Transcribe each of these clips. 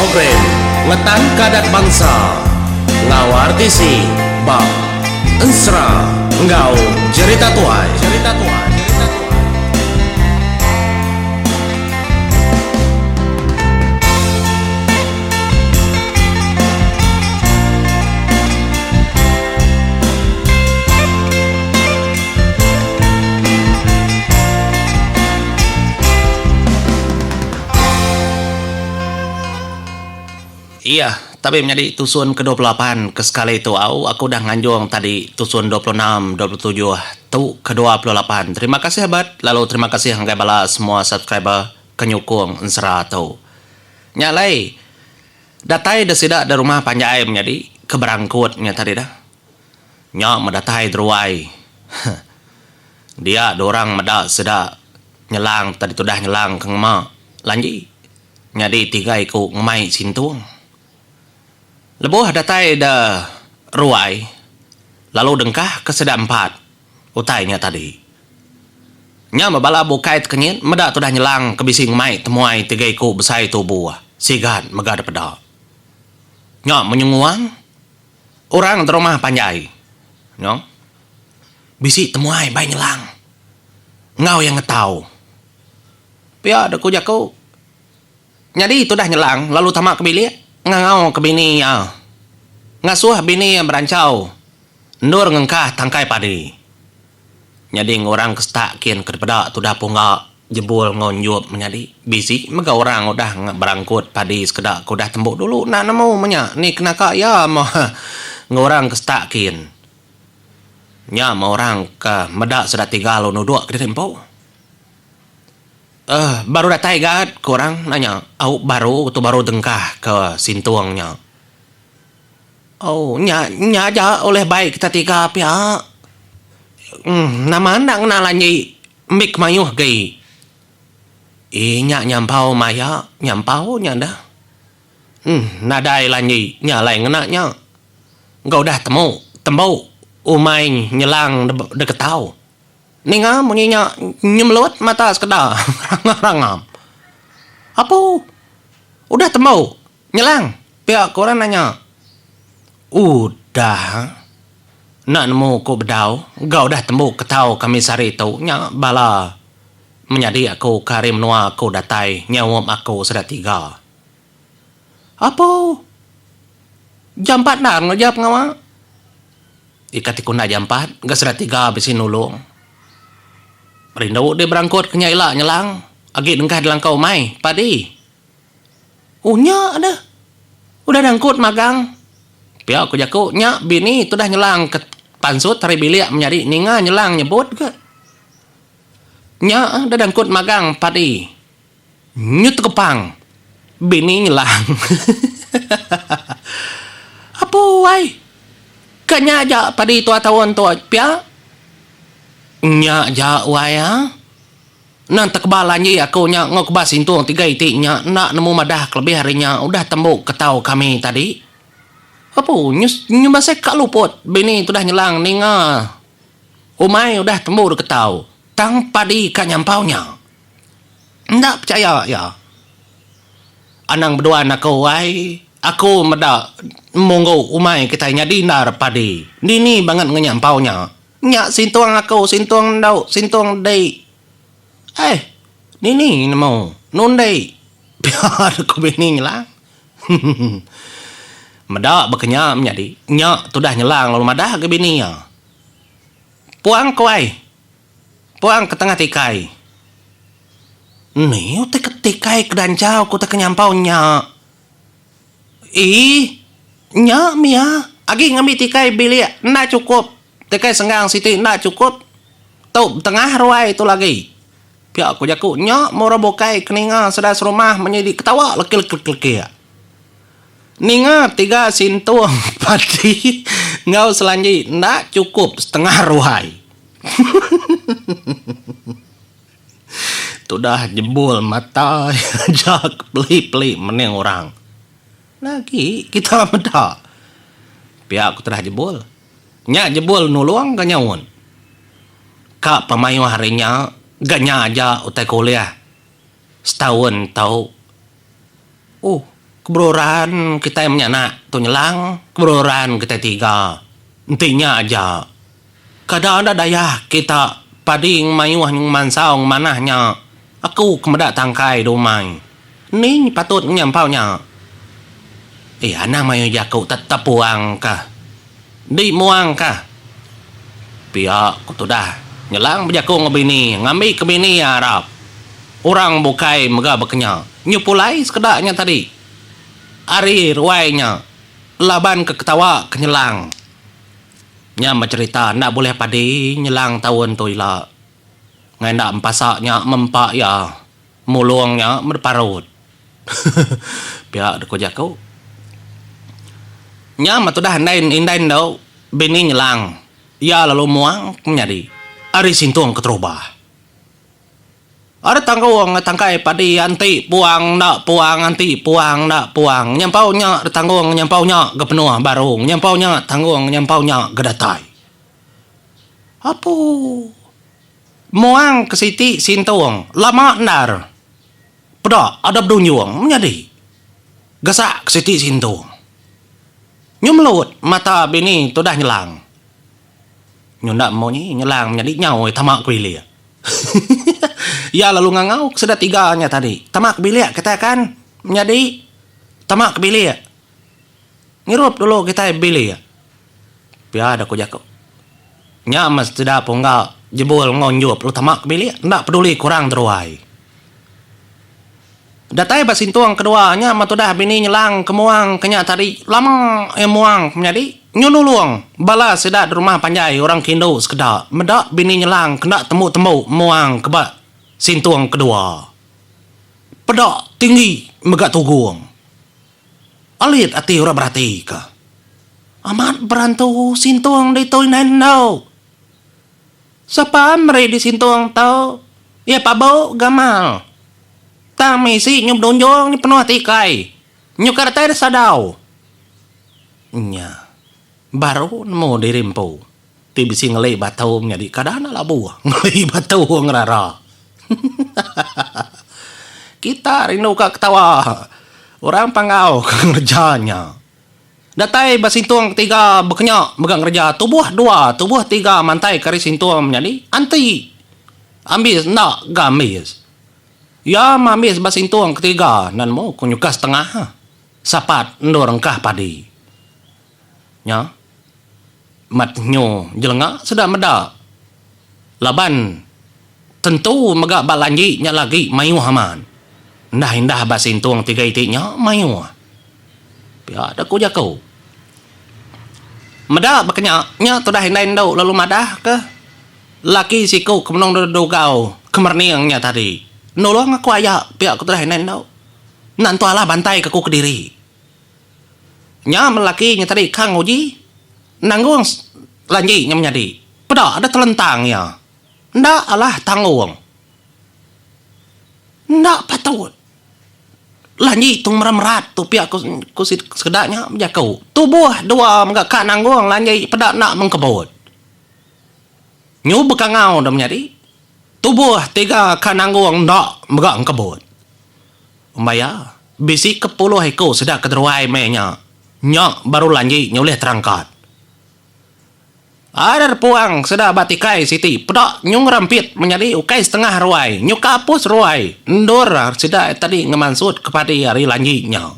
program Ngetan Kadat Bangsa ngawartisi bab Ensra Ngau Cerita Tuai. Iya, tapi menjadi tusun ke-28 ke sekali itu aku udah nganjung tadi tusun 26, 27 tu ke-28. Terima kasih hebat. Lalu terima kasih hanggai bala semua subscriber kenyukung ensera tu. Nyalai. Datai dah sidak dari rumah panjai menjadi keberangkutnya tadi dah. Nya mendatai teruai. Dia dorang medak sedak nyelang tadi tu dah nyelang ke ngema. Lanji. Nyadi tiga iku ngemai sintung. Lebuh datai dah ruai. Lalu dengkah ke sedak 4. Utainya tadi. Nya mabala bukait kenyit. Medak tu dah nyelang kebising mai temuai tiga iku besai tubuh. Sigan megada pedak. Nya menyunguang. Orang di rumah panjai. Nya. Bisi temuai bayi nyelang. Ngau yang ngetau. Pia ada kujaku. Nyadi itu dah nyelang. Lalu tamak kebilik. Ngau ke bini ya. Ngasuh bini yang berancau. Nur ngengkah tangkai padi. Nyadi orang kestakin kepada tu dah punga jebul ngonjup menyadi. Bisi mega orang udah berangkut padi sekedak ku dah tembuk dulu. Nak nemu menya ni kena kak ya mah. Ngorang kestakin. Nya mau orang ke medak sudah 3 lo nuduk ke tempo. Baru datai gad kurang nanya. Baru dengkah ke sintuangnya. Nya aja oleh baik kita 3 pihak. Nama anak nalanyi mik mayuh gay. Nya nyampau maya nyampau nya dah. Nadai lanyi nya lain ngenaknya. Engkau dah tembau umai nyelang deket tau. Ninga munyinya nyemlut mata sekedar rangam. Apa? Udah tembau nyelang. Pihak korang nanya. Udah. Nak nemu ku bedau. Gau dah tembau ketau kami sari tu. Nya bala. Menjadi aku karim nua aku datai. Nyawam aku sudah 3. Apa? Jam 4 dah ngejap ngawa. Ikatiku nak jam 4. Gak sudah 3 besi nulung. Rindu dia berangkut ke nyailah nyelang. Agi dengkah dalam kau mai. Padi. Nya ada. Udah dangkut magang. Pihak aku jaku. Nya bini tu dah nyelang ke pansut hari bilik menyari. Ninga nyelang nyebut ke. Nya dah dangkut magang. Padi. Nyut kepang. Bini nyelang. Apa wai? Kanya aja padi tua tahun tua pihak. Nya ja waya. Nanti kebalanji aku nya ngokbas intung 3 itik nya nak nemu madah kelebih harinya udah tembuk ketau kami tadi. Apa nyumbasek kak luput bini tu dah nyelang ninga. Umai udah tembuk ketau. Tang padi kak nyampaunya. Ndak percaya ya. Anang berdua nak wai. Aku medak monggo umai kita nya dinar padi. Dini banget ngenyampaunya. Nya sintuang aku, sintuang dau, sintuang day. Nini nemu, nun day. Biar aku bini nyelang. Medak berkenya menjadi. Nya tu dah nyelang lalu madah ke bini ya. Puang kuai. Puang ke tengah tikai. Ni utek tikai kedancau ku tak kenyampau nya. Nya mia. Agi ngambil tikai bilik, nak cukup. Tekai senggang siti nak cukup. Tau tengah ruai itu lagi. Pihak aku jaku. Nya mau robokai keninga sudah serumah menjadi ketawa leki-leki. Ninga 3 sintung padi. Ngau selanji nak cukup setengah ruai. Tu dah jebul mata. Jak peli-peli meneng orang. Lagi kita medak. Pihak aku telah jebul. Nya jebul nuluang ganyawon. Kak pemayu harinya ganya aja utai kuliah. Setahun tahu. Kebroran kita menyanak tu nyelang, kebroran kita tiga. Intinya aja. Kadang ada daya kita pading mayuah yung mansau manahnya. Aku kemedak tangkai domai. Ni patut nyampaunya. Anak mayu jaku tetap puang kah? Di muang kah? Pihak ku tu dah. Nyelang berjaku ngebini, ngambil ke bini Arab. Orang bukai mega bekenya. Nyupulai sekedaknya tadi. Ari ruainya. Laban ke ketawa ke nyelang. Nya bercerita nak boleh padi nyelang tahun tu ila. Ngai nak empasaknya mempak ya. Mulungnya berparut. Pihak deku jaku. Nya matu dah indain dau. Bini nyelang. Ya lalu muang menjadi. Ari sintuang keterubah. Ada tangkai padi anti puang nak puang anti puang nak puang. Nyampaunya tanggung nyampaunya ke penuh barung. Nyampaunya tanggung nyampaunya ke datai. Apa? Muang ke siti sintuang. Lama nar. Pada ada berdunyuang menjadi. Gasak ke siti sintuang. Nyumlut mata bini tu dah nyelang. Nyundak mau ni nyelang menjadi nyau tamak kuilia. Ya lalu ngangau sudah tiganya tadi. Tamak bilik kita kan menjadi tamak bilik. Ngirup dulu kita bilik. Biar ada ku jago. Nya mas tidak punggal jebol ngonjup lu tamak bilik. Ndak peduli kurang teruai. Datai basintuang keduanya matu dah bini nyelang kemuang kenya tadi lama muang menjadi nyululuang bala sedak di rumah panjai orang Kindo sekedar medak bini nyelang kena temu muang kebak sintuang kedua pedak tinggi megak tugung alit ati ora berarti ka amat berantu sintuang di toy nendo siapa meri di sintuang tau ya pabo gamal tami si nyub donjong ni penuh tikai nyukar tay sadau nya baru nemu dirimpo tibisi ngelai batau menjadi kadana labu ngelai batau ngerara. Kita rindu ka ketawa orang pangau kerjanya datai basintuang ketiga bekenyak megang kerja tubuh dua tubuh tiga mantai kari sintuang menjadi anti ambis nak gamis ya mamis basintuang ketiga nan mau kunyukas tengah sapat ndorengkah padi nya matnyo jelengak sedap medak laban tentu megak balanji nya lagi mayu haman ndah indah basintuang tiga itinya mayu pia ada ku jakau medak baknya nya tu dah indain dau lalu madah ke laki siku kemenong do kau kemerniangnya tadi nolong aku ayak pia aku tu dah indain dau nan tu ala bantai ke ku kediri nya melakinya tadi kang uji nanggung lanji nya menjadi pada ada telentang ya ndak alah tanggung ndak patut lanji tung merat tu pihak ku sekedaknya menjakau tubuh dua enggak ka nanggung lanji pada nak mengkebut nyu bekangau dah menjadi tubuh tiga ka nanggung ndak megak mengkebut umbaya bisi ke 10 ekor sedak keteruai menya nyak baru lanji nyoleh terangkat ada puang sudah batikai siti pedak nyung rampit menjadi ukai setengah ruai nyuk kapus ruai ndor sudah tadi ngemansud kepada hari lanjinya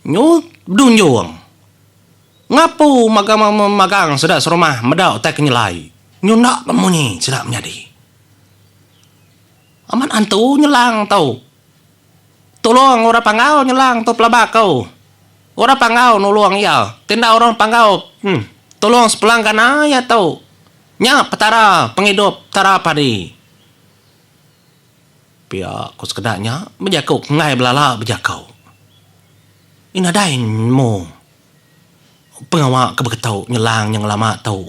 nyuk dunjung ngapu magang sudah serumah medau tak nyelai nyuk nak memunyi sudah menjadi aman antu nyelang tau tolong orang pangau nyelang tu pelabakau orang pangau nuluang ya tindak orang pangau tolong sepelangkan ya tau nya petara penghidup tara padi pihak ku sekedaknya berjakau ngai belala berjakau inadain mo pengawak kebeketau nyelang yang lama tau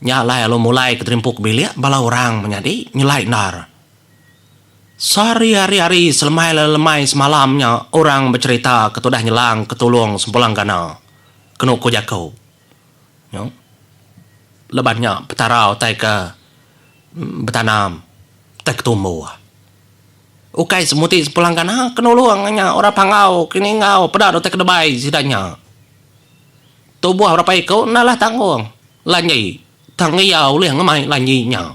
nya lai lo mulai keterimpuk bilik bala orang menjadi nyelai nar sehari-hari selemai semalamnya orang bercerita ketudah nyelang ketulung sempulang kana kena ku jakau ya lebannya petarau tai ke bertanam tak tumbuh Ukai semuti sepulang kana kenuluangnya ora pangau kini ngau pada dote kedebai sidanya. Tubuh ora pai kau nalah tanggung. Lanyi tangi yau liang ngamai lanyinya.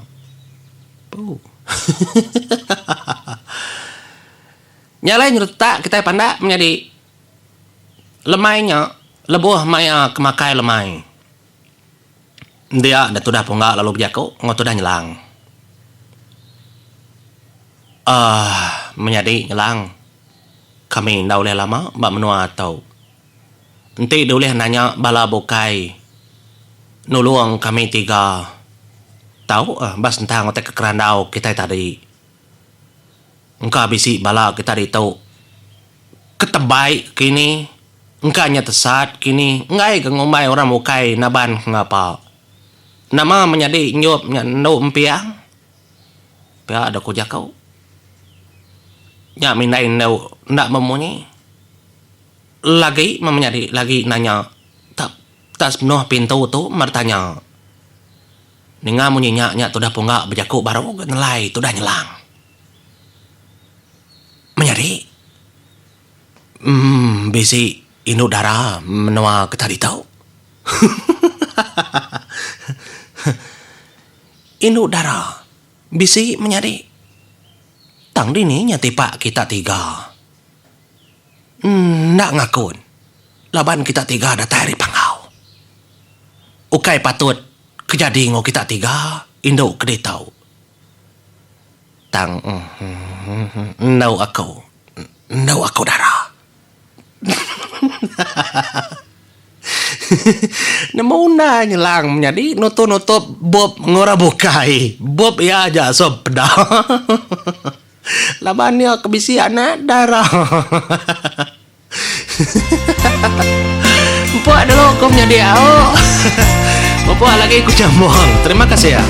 Nyalai nyerta kita pandak menjadi lemainya lebuh maya kemakai lemai. Dia dah tudah punggak lalu berjako ngotu dah nyelang. Menjadi nyelang. Kami dah boleh lama mbak menua tahu. Nanti dah boleh nanya bala bokai. Nuluang kami 3. Tahu bas tentang otak kekerandau kita tadi. Engkau bisi bala kita tahu. Ketebai kini. Engkanya tesat kini. Ngai ke ngumai orang bokai naban ngapa. Nama menjadi nyup nyandau empiang. Pihak ada kujak kau. Ya minai ndak memunyi. Lagi menjadi lagi nanya. Tak sepenuh pintu tu bertanya. Ninga munyinya tu dah punggak berjaku baru ngelai tu dah nyelang. Menjadi. Bisi inu darah menua ketadi tahu. Inu darah. Bisi menjadi. Tang dini nyati pak kita 3. Nak ngakun. Laban kita 3 dah tari pangau. Ukai patut kejadi ngo kita 3 induk kede tahu. Tang ndau aku darah. Namuna nyelang menjadi nutup bob ngora bokai. Bob ya aja sob pedah. Labannya kebisi anak darah. Empuak dulu kau menjadi au. Bapak lagi ku jambong. Terima kasih ya.